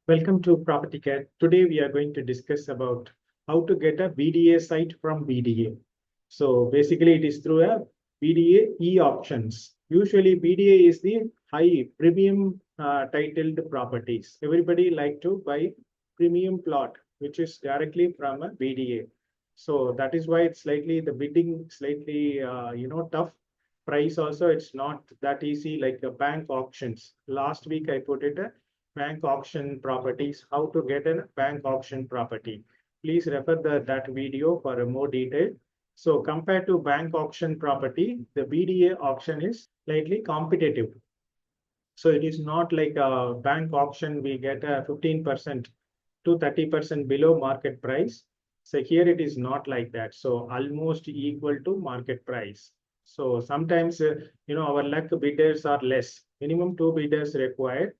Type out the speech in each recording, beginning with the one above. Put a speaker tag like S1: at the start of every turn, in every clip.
S1: Welcome to Property Care. Today we are going to discuss about how to get a BDA site from BDA. So basically it is through a BDA e-auctions. Usually BDA is the high premium titled properties. Everybody like to buy premium plot, which is directly from a BDA. So that is why it's slightly the bidding slightly tough. Price also it's not that easy like a bank auctions. Last week I put it bank auction properties, how to get a bank auction property. Please refer that video for a more detail. So compared to bank auction property, the BDA auction is slightly competitive. So it is not like a bank auction, we get a 15% to 30% below market price. So here it is not like that. So almost equal to market price. So sometimes, our luck bidders are less. Minimum two bidders required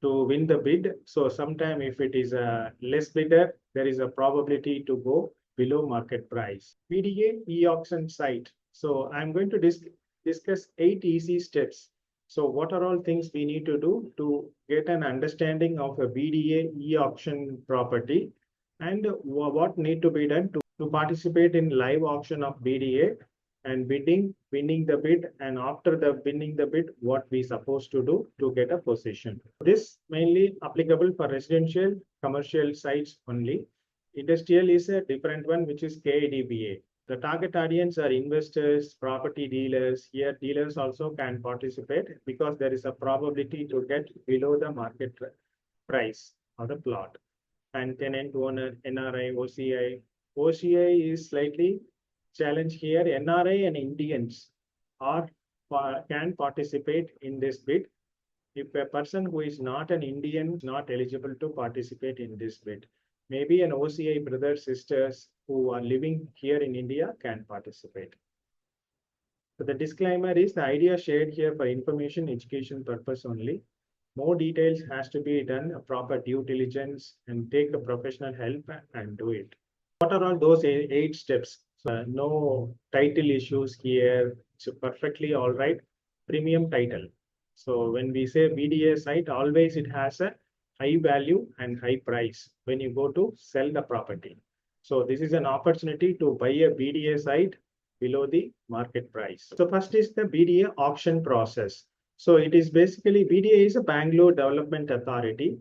S1: to win the bid. So sometime if it is a less bidder, there is a probability to go below market price. BDA e-auction site. So I'm going to discuss 8 easy steps. So what are all things we need to do to get an understanding of a BDA e-auction property and what need to be done to participate in live auction of BDA and winning the bid, and after the winning the bid, what we supposed to do to get a position. This mainly applicable for residential, commercial sites only. Industrial is a different one, which is KDBA. The target audience are investors, property dealers. Here, dealers also can participate because there is a probability to get below the market price of the plot. And tenant owner, NRI, OCI. OCI is slightly challenge here. NRI and Indians can participate in this bid. If a person who is not an Indian is not eligible to participate in this bid, maybe an OCI brothers, sisters who are living here in India can participate. So the disclaimer is the idea shared here for information education purpose only. More details has to be done, a proper due diligence, and take a professional help and do it. What are all those 8 steps? No title issues here. It's perfectly all right. Premium title. So when we say BDA site, always it has a high value and high price when you go to sell the property. So this is an opportunity to buy a BDA site below the market price. So first is the BDA auction process. So it is basically BDA is a Bangalore Development Authority.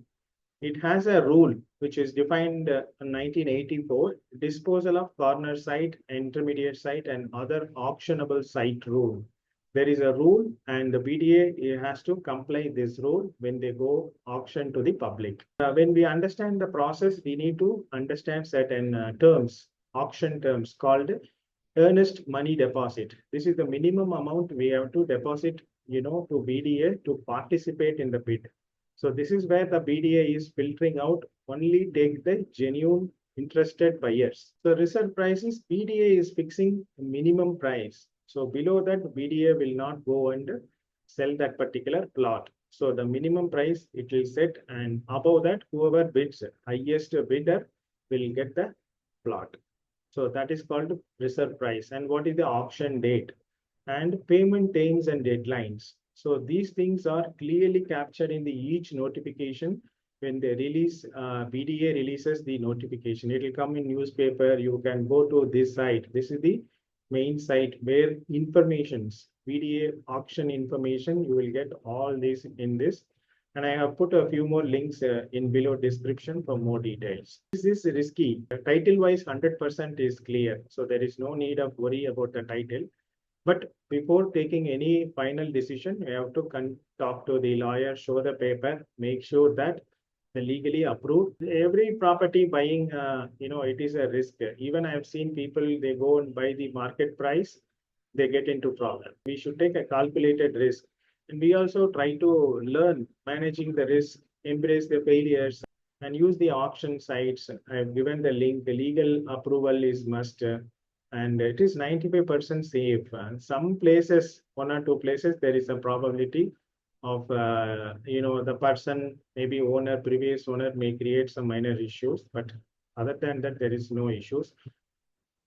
S1: It has a rule which is defined in 1984, disposal of corner site, intermediate site, and other auctionable site rule. There is a rule and the BDA has to comply this rule when they go auction to the public. When we understand the process, we need to understand certain terms, auction terms called earnest money deposit. This is the minimum amount we have to deposit, to BDA to participate in the bid. So this is where the BDA is filtering out, only take the genuine interested buyers. So reserve prices, BDA is fixing minimum price. So below that, BDA will not go and sell that particular plot. So the minimum price it will set, and above that, whoever bids, highest bidder will get the plot. So that is called reserve price. And what is the auction date? And payment terms and deadlines. So these things are clearly captured in the each notification when they release, BDA releases the notification. It will come in newspaper. You can go to this site. This is the main site where informations, BDA auction information, you will get all this in this. And I have put a few more links in below description for more details. This is risky. Title wise, 100% is clear. So there is no need of worry about the title. But before taking any final decision, we have to talk to the lawyer, show the paper, make sure that the legally approved. Every property buying, it is a risk. Even I have seen people, they go and buy the market price, they get into problem. We should take a calculated risk. And we also try to learn managing the risk, embrace the failures, and use the auction sites. I have given the link. The legal approval is must. And it is 95% safe. Some places, 1 or 2 places, there is a probability of, the person, maybe owner, previous owner may create some minor issues, but other than that, there is no issues.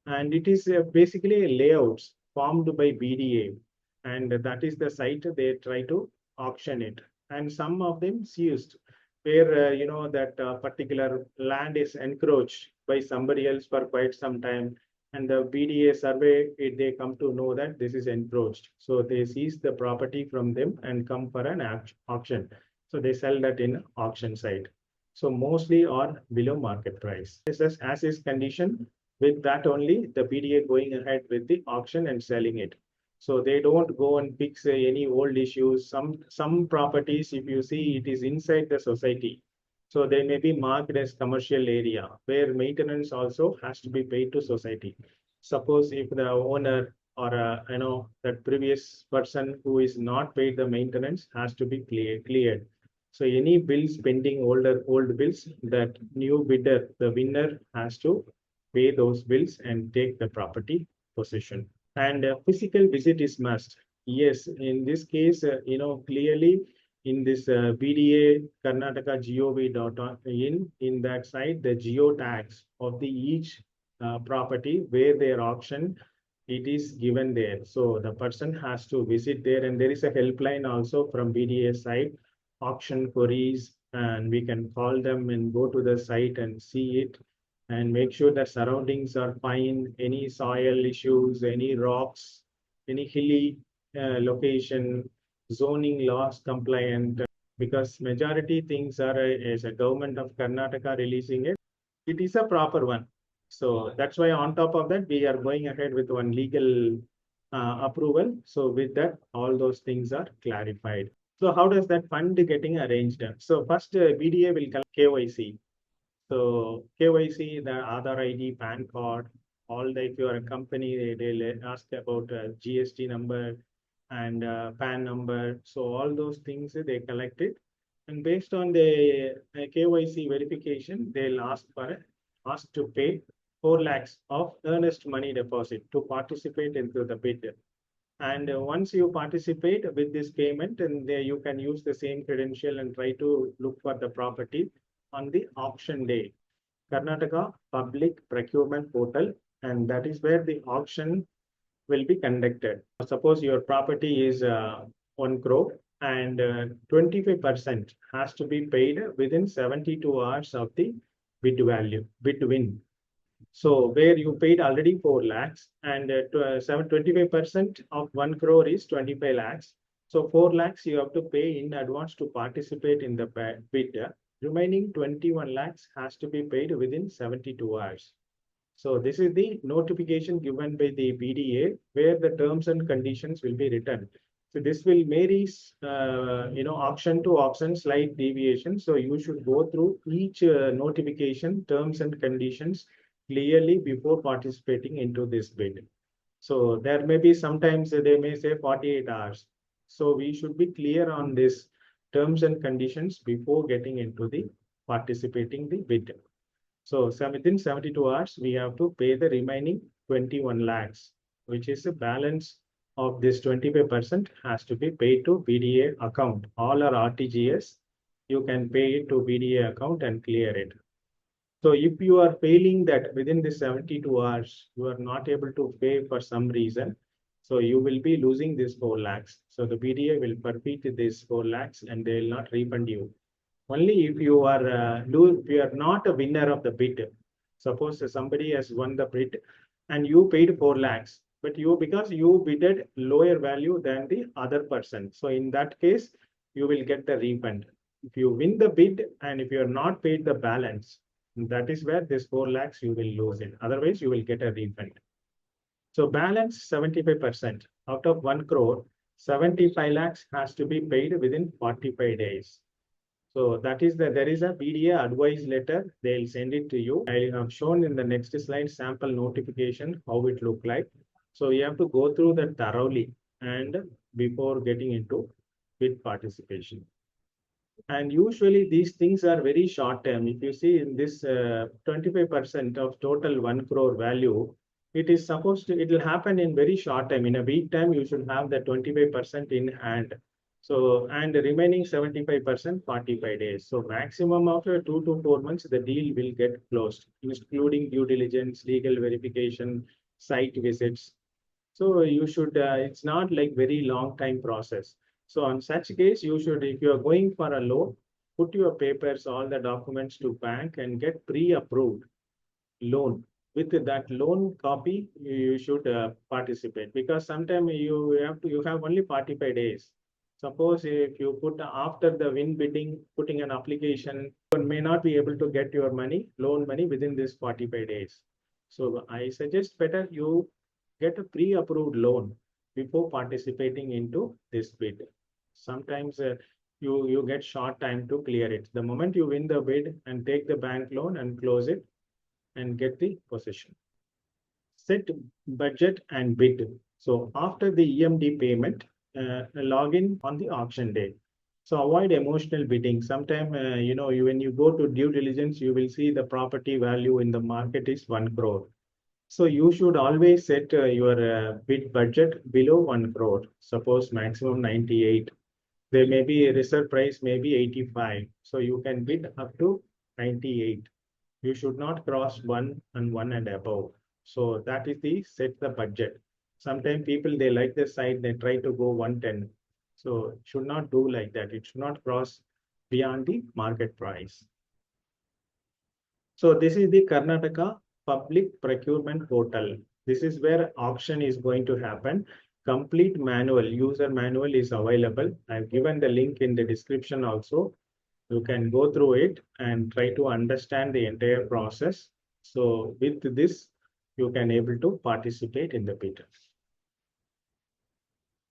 S1: And it is basically layouts formed by BDA. And that is the site they try to auction it. And some of them seized. where that particular land is encroached by somebody else for quite some time, and the BDA survey, they come to know that this is encroached, so they seize the property from them and come for an auction. So they sell that in auction site. So mostly or below market price. As is condition, with that only the BDA going ahead with the auction and selling it. So they don't go and fix any old issues. Some properties, if you see, it is inside the society. So they may be marked as commercial area where maintenance also has to be paid to society. Suppose if the owner or that previous person who is not paid the maintenance has to be cleared. So any bills pending, old bills, that new bidder, the winner, has to pay those bills and take the property possession. And physical visit is must. Yes, in this case, clearly in this BDA Karnataka gov.in, in that site, the geo tags of the each property where their auction, it is given there. So the person has to visit there, and there is a helpline also from BDA side, auction queries, and we can call them and go to the site and see it and make sure that surroundings are fine, any soil issues, any rocks, any hilly location, zoning laws compliant, because majority things are as a government of Karnataka releasing it, it is a proper one. So that's why on top of that, we are going ahead with one legal approval. So with that, all those things are clarified. So how does that fund getting arranged? So first BDA will collect KYC. So KYC, the Aadhaar ID, PAN card, all the, if you are a company, they'll ask about GST number and PAN number. So all those things they collected. And based on the KYC verification, they'll ask to pay 4 lakhs of earnest money deposit to participate into the bid. And once you participate with this payment, and you can use the same credential and try to look for the property on the auction day, Karnataka Public Procurement Portal, and that is where the auction will be conducted. Suppose your property is 1 crore and 25% has to be paid within 72 hours of the bid win. So where you paid already 4 lakhs and 25% of 1 crore is 25 lakhs. So 4 lakhs you have to pay in advance to participate in the bid. Remaining 21 lakhs has to be paid within 72 hours. So this is the notification given by the BDA where the terms and conditions will be written. So this will vary, auction to auction, slight deviation. So you should go through each notification, terms and conditions clearly before participating into this bid. So there may be sometimes they may say 48 hours. So we should be clear on this terms and conditions before getting into the participating the bid. So within 72 hours, we have to pay the remaining 21 lakhs, which is the balance of this 25% has to be paid to BDA account. All are RTGS. You can pay it to BDA account and clear it. So if you are failing that within the 72 hours, you are not able to pay for some reason, so you will be losing this 4 lakhs. So the BDA will forfeit this 4 lakhs and they will not refund you. Only if you are not a winner of the bid. Suppose somebody has won the bid and you paid 4 lakhs, but because you bidded lower value than the other person. So in that case, you will get the refund. If you win the bid and if you are not paid the balance, that is where this 4 lakhs you will lose it. Otherwise, you will get a refund. So balance 75%. Out of 1 crore, 75 lakhs has to be paid within 45 days. So that is there is a BDA advice letter. They'll send it to you. I have shown in the next slide sample notification how it look like. So you have to go through that thoroughly and before getting into bid participation. And usually these things are very short term. If you see in this 25% of total 1 crore value, it is supposed to, it will happen in very short time. In a week time, you should have the 25% in hand. So, and the remaining 75%, 45 days. So maximum of 2 to 4 months, the deal will get closed, including due diligence, legal verification, site visits. So you should, it's not like very long time process. So on such case, you should, if you are going for a loan, put your papers, all the documents to bank and get pre-approved loan. With that loan copy, you should participate, because sometimes you have only 45 days. Suppose if you put after the win bidding, putting an application, you may not be able to get your money, loan money within this 45 days. So I suggest better you get a pre-approved loan before participating into this bid. Sometimes you get short time to clear it. The moment you win the bid and take the bank loan and close it and get the possession. Set budget and bid. So after the EMD payment, log in on the auction day. So avoid emotional bidding. Sometimes, when you go to due diligence, you will see the property value in the market is 1 crore. So you should always set your bid budget below 1 crore. Suppose maximum 98. There may be a reserve price, maybe 85. So you can bid up to 98. You should not cross 1 and above. So that is the set the budget. Sometimes people, they like the site, they try to go 110. So should not do like that. It should not cross beyond the market price. So this is the Karnataka Public Procurement Portal. This is where auction is going to happen. Complete manual, user manual is available. I've given the link in the description also. You can go through it and try to understand the entire process. So with this, you can able to participate in the bid.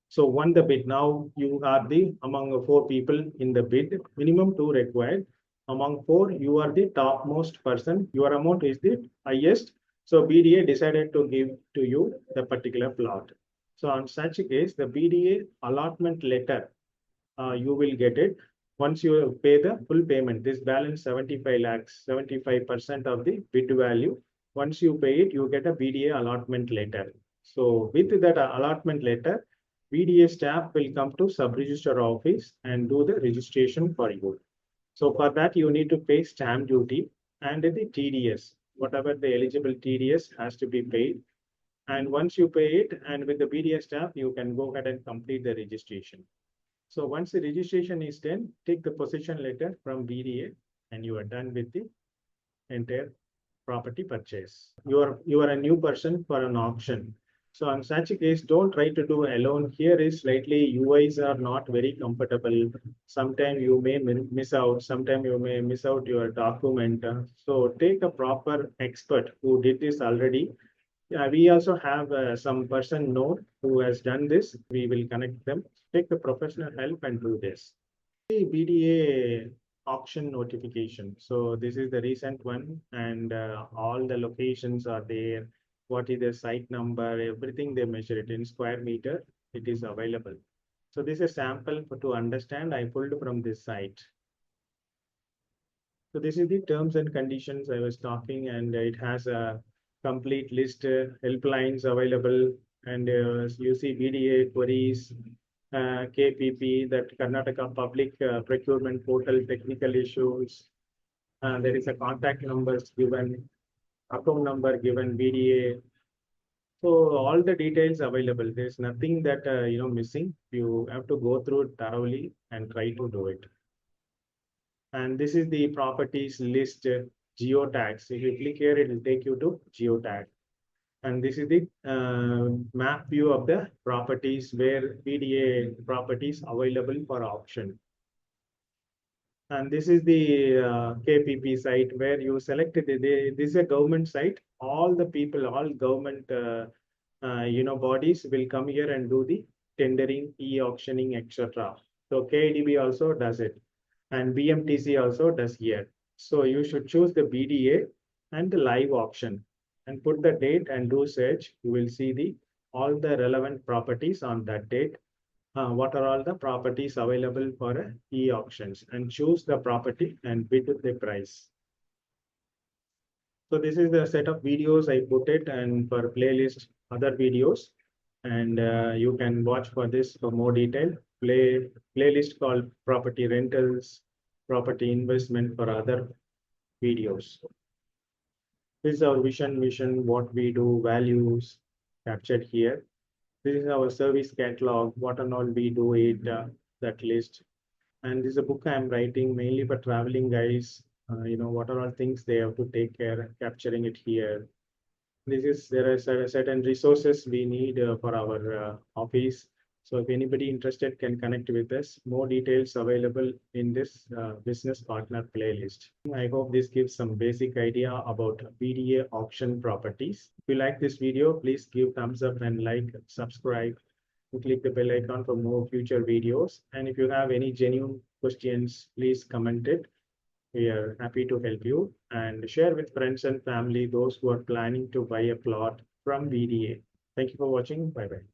S1: So won the bid. Now you are the among 4 people in the bid, minimum 2 required. Among 4, you are the topmost person. Your amount is the highest. So BDA decided to give to you the particular plot. So on such a case, the BDA allotment letter, you will get it once you pay the full payment. This balance 75 lakhs, 75% of the bid value. Once you pay it, you get a BDA allotment letter. So with that allotment letter, BDA staff will come to sub-register office and do the registration for you. So for that, you need to pay stamp duty and the TDS. Whatever the eligible TDS has to be paid. And once you pay it, and with the BDA staff, you can go ahead and complete the registration. So once the registration is done, take the possession letter from BDA and you are done with the entire property purchase. You are a new person for an auction. So in such a case, don't try to do alone. Here is slightly UIs are not very comfortable. Sometimes you may miss out. Sometimes you may miss out your document. So take a proper expert who did this already. We also have some person known who has done this. We will connect them. Take the professional help and do this. The BDA auction notification. So this is the recent one, and all the locations are there. What is the site number? Everything they measure it in square meter. It is available. So this is a sample to understand. I pulled from this site. So this is the terms and conditions I was talking, and it has a complete list, helplines available, and you see BDA queries, KPP, that Karnataka Public Procurement Portal technical issues. There is a contact numbers given, account number given, BDA. So all the details available. There's nothing that missing. You have to go through it thoroughly and try to do it. And this is the properties list geotags. If you click here, it will take you to geotag. And this is the map view of the properties where BDA properties available for auction. And this is the KPP site where you selected. This is a government site. All the people, all government bodies will come here and do the tendering, e-auctioning, etc. So KDB also does it. And BMTC also does here. So you should choose the BDA and the live auction and put the date and do search. You will see all the relevant properties on that date. What are all the properties available for e-auctions, and choose the property and bid the price. So this is the set of videos I put it, and for playlist other videos, and you can watch for this for more detail. Playlist called property rentals, property investment for other videos. This is our vision, what we do, values captured here. This is our service catalog, what and all we do it, that list. And this is a book I'm writing mainly for traveling guys. What are all things they have to take care, capturing it here. There are certain resources we need for our office. So if anybody interested can connect with us. More details available in this business partner playlist. I hope this gives some basic idea about BDA auction properties. If you like this video, please give thumbs up and like, subscribe, and click the bell icon for more future videos. And if you have any genuine questions, please comment it. We are happy to help you, and share with friends and family those who are planning to buy a plot from BDA. Thank you for watching. Bye bye.